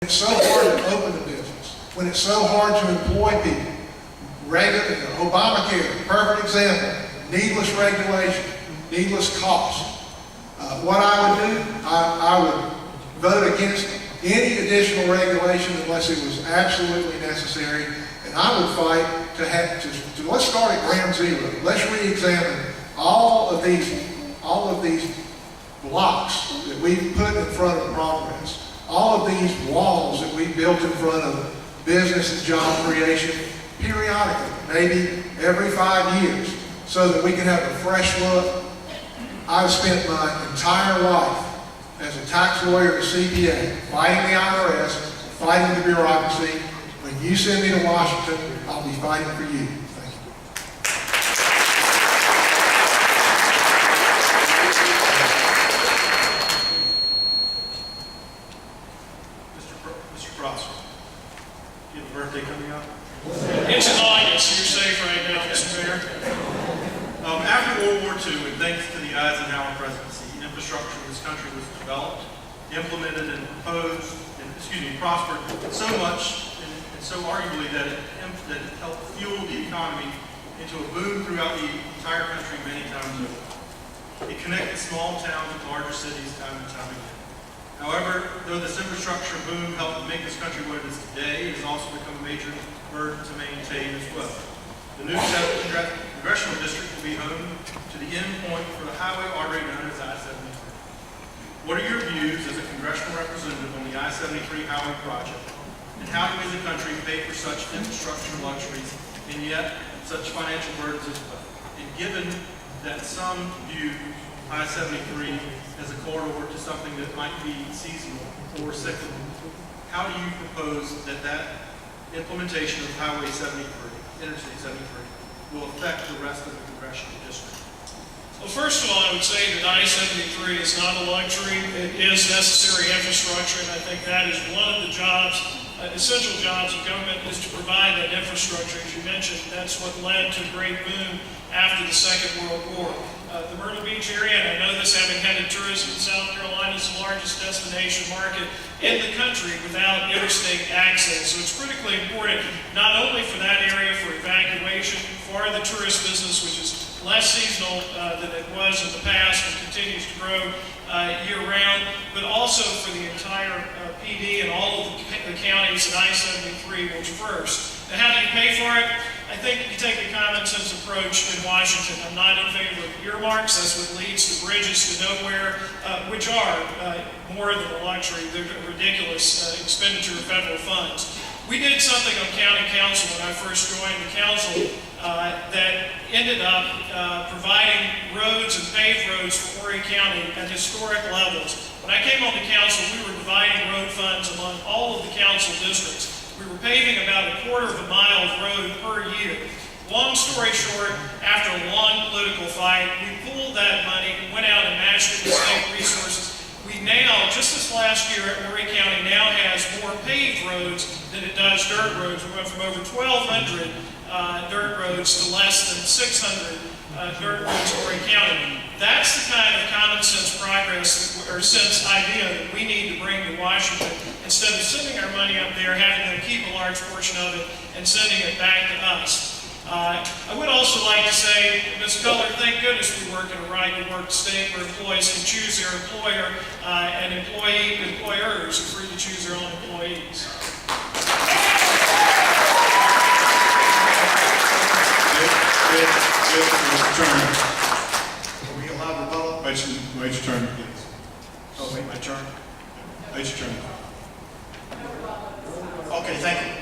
It's so hard to open a business, when it's so hard to employ people. Obamacare, perfect example, needless regulation, needless cost. What I would do, I would vote against any additional regulation unless it was absolutely necessary, and I would fight to let's start at ground zero. Let's re-examine all of these blocks that we've put in front of progress, all of these walls that we built in front of business and job creation periodically, maybe every 5 years, so that we can have a fresh look. I've spent my entire life as a tax lawyer, a CPA, fighting the IRS, fighting the bureaucracy. When you send me to Washington, I'll be fighting for you. Thank you. Mr. Prosser, you have a birthday coming up? It's in August. You're safe right now, Mr. Mayor. After World War II, and thanks to the Eisenhower presidency, infrastructure in this country was developed, implemented, and prospered so much, and so arguably that it helped fuel the economy into a boom throughout the entire country many times over. It connected small towns with larger cities time and time again. However, though this infrastructure boom helped make this country what it is today, it has also become a major burden to maintain as well. The new 7th Congressional District will be home to the end point for the highway artery known as I-73. What are your views as a congressional representative on the I-73 highway project, and how do we as a country pay for such infrastructure luxuries and yet such financial burdens as well? And given that some view I-73 as a corridor to something that might be seasonal or cyclical, how do you propose that implementation of Highway 73, Interstate 73, will affect the rest of the congressional district? Well, first of all, I would say that I-73 is not a luxury. It is necessary infrastructure, and I think that is one of the jobs, essential jobs of government, is to provide that infrastructure. As you mentioned, that's what led to a great boom after the Second World War. The Myrtle Beach area, and I know this having headed tourism, South Carolina is the largest destination market in the country without interstate access. So it's critically important, not only for that area for evacuation, for the tourist business, which is less seasonal than it was in the past and continues to grow year-round, but also for the entire PD and all of the counties that I-73 will traverse. Now, how do you pay for it? I think you take a common sense approach in Washington. I'm not in favor of earmarks. That's what leads to bridges to nowhere, which are more than a luxury. They're a ridiculous expenditure of federal funds. We did something on county council when I first joined the council that ended up providing roads and paved roads for Horry County at historic levels. When I came on the council, we were dividing road funds among all of the council districts. We were paving about 1/4 mile of road per year. Long story short, after a long political fight, we pulled that money, went out and matched it with state resources. We now, just this last year, Horry County now has more paved roads than it does dirt roads. We went from over 1,200 dirt roads to less than 600 dirt roads in Horry County. That's the kind of common sense progress or sense idea that we need to bring to Washington, instead of sending our money up there, having them keep a large portion of it, and sending it back to us. I would also like to say, Ms. Culler, thank goodness we work in a right-to-work state where employees can choose their employer, and employers are free to choose their own employees. Are we allowed to rebuttal? Wait your turn, please. Oh, wait, my turn? Wait your turn. Okay, thank you.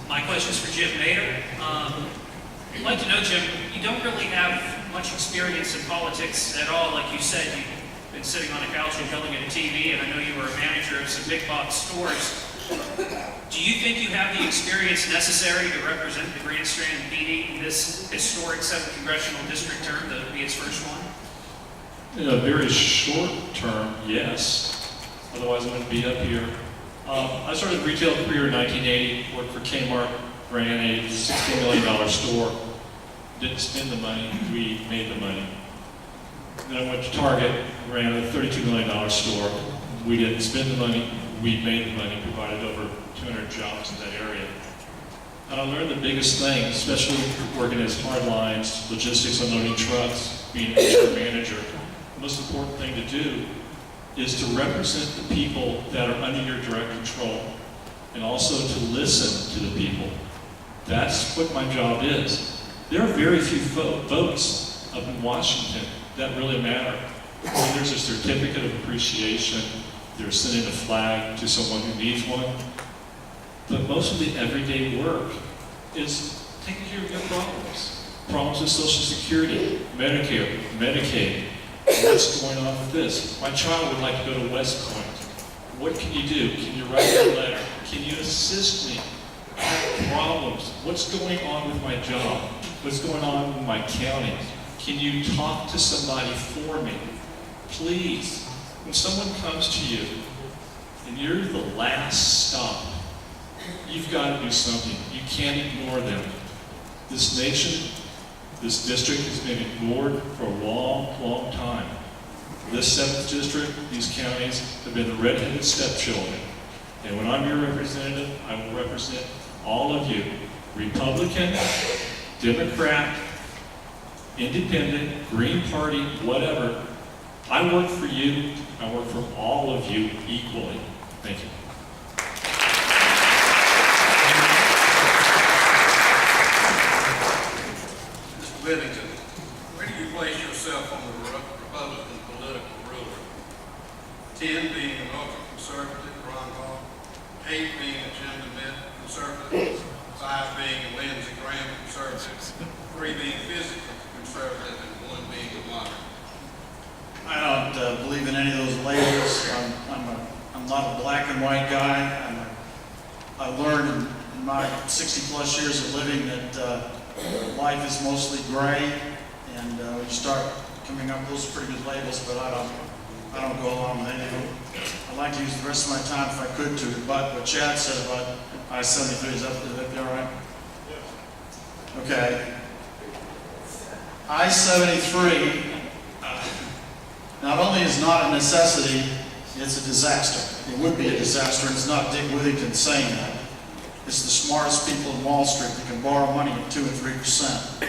My question is for Jim Mayer. I'd like to know, Jim, you don't really have much experience in politics at all. Like you said, you've been sitting on a couch and yelling at a TV, and I know you were a manager of some big box stores. Do you think you have the experience necessary to represent the Grand Strand PD in this historic 7th Congressional District term that will be its first one? In a very short term, yes. Otherwise, I wouldn't be up here. I started a retail career in 1980, worked for Kmart, ran a $16 million store. Didn't spend the money, we made the money. Then I went to Target, ran a $32 million store. We didn't spend the money, we made the money, provided over 200 jobs in that area. And I learned the biggest thing, especially working as hard lines, logistics, unloading trucks, being an HR manager, the most important thing to do is to represent the people that are under your direct control and also to listen to the people. That's what my job is. There are very few votes up in Washington that really matter. I mean, there's a certificate of appreciation, there's sending a flag to someone who needs one, but most of the everyday work is taking care of your problems. Problems with Social Security, Medicare, Medicaid. What's going on with this? My child would like to go to West Point. What can you do? Can you write a letter? Can you assist me? I have problems. What's going on with my job? What's going on in my county? Can you talk to somebody for me? Please, when someone comes to you and you're the last stop, you've got to do something. You can't ignore them. This nation, this district has been ignored for a long, long time. This 7th district, these counties have been the redheaded stepchildren. And when I'm your representative, I will represent all of you, Republican, Democrat, Independent, Green Party, whatever. I work for you. I work for all of you equally. Thank you. Mr. Whittington, where do you place yourself on the Republican political ruler? 10 being an ultra-conservative, Ron Paul, 8 being a Jim DeMint conservative, 5 being a Lindsey Graham conservative, 3 being physically conservative, and 1 being a moderate. I don't believe in any of those labels. I'm not a black and white guy. I learned in my 60-plus years of living that life is mostly gray, and you start coming up with those pretty good labels, but I don't go along with any of them. I'd like to use the rest of my time, if I could, to rebut what Chad said about I-73. Is that all right? Okay. I-73 not only is not a necessity, it's a disaster. It would be a disaster, and it's not Dick Withington saying that. It's the smartest people in Wall Street that can borrow money at 2 and 3%,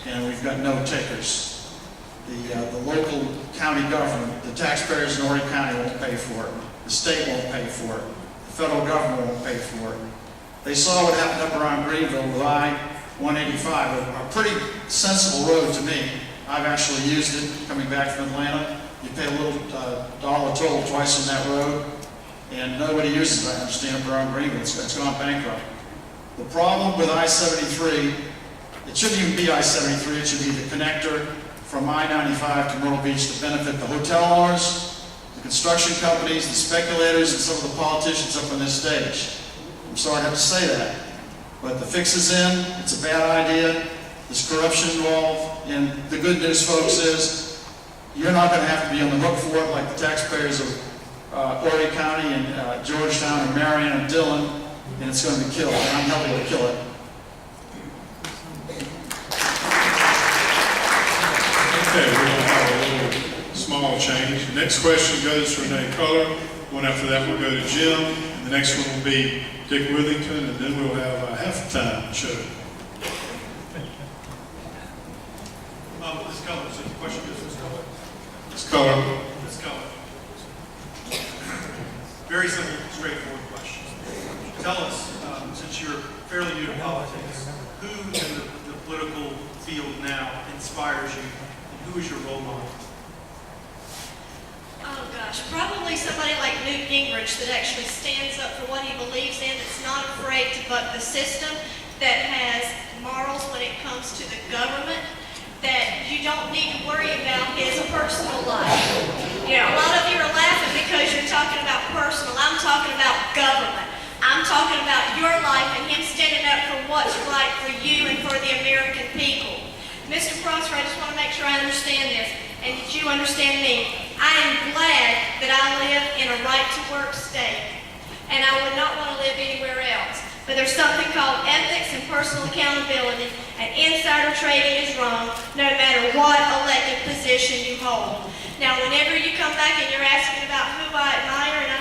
and we've got no takers. The local county government, the taxpayers in Horry County won't pay for it. The state won't pay for it. The federal government won't pay for it. They saw what happened up around Greenville with I-185, a pretty sensible road to me. I've actually used it coming back from Atlanta. You pay a little dollar toll twice on that road, and nobody uses it, I understand, up around Greenville. It's gone bankrupt. The problem with I-73, it shouldn't even be I-73, it should be the connector from I-95 to Myrtle Beach to benefit the hotel owners, the construction companies, the speculators, and some of the politicians up on this stage. I'm sorry to have to say that, but the fix is in. It's a bad idea. There's corruption involved, and the good news, folks, is you're not going to have to be on the hook for it like the taxpayers of Horry County and Georgetown and Marion and Dillon, and it's going to be killed, and I'm helping to kill it. Okay, we're going to have a little small change. The next question goes to Renee Culler. One after that, we'll go to Jim. And the next one will be Dick Withington, and then we'll have a half-time show. Ms. Keller, so the question is Ms. Keller. Ms. Culler. Ms. Keller. Very simple, straightforward question. Tell us, since you're fairly new to politics, who in the political field now inspires you, and who is your role model? Oh gosh, probably somebody like Newt Gingrich that actually stands up for what he believes in, that's not afraid to buck the system, that has morals when it comes to the government, that you don't need to worry about his personal life. You know, a lot of you are laughing because you're talking about personal. I'm talking about government. I'm talking about your life and him standing up for what's right for you and for the American people. Mr. Prosper, I just want to make sure I understand this, and that you understand me. I am glad that I live in a right-to-work state, and I would not want to live anywhere else. But there's something called ethics and personal accountability, and insider trading is wrong, no matter what elected position you hold. Now, whenever you come back and you're asking about who I admire, and I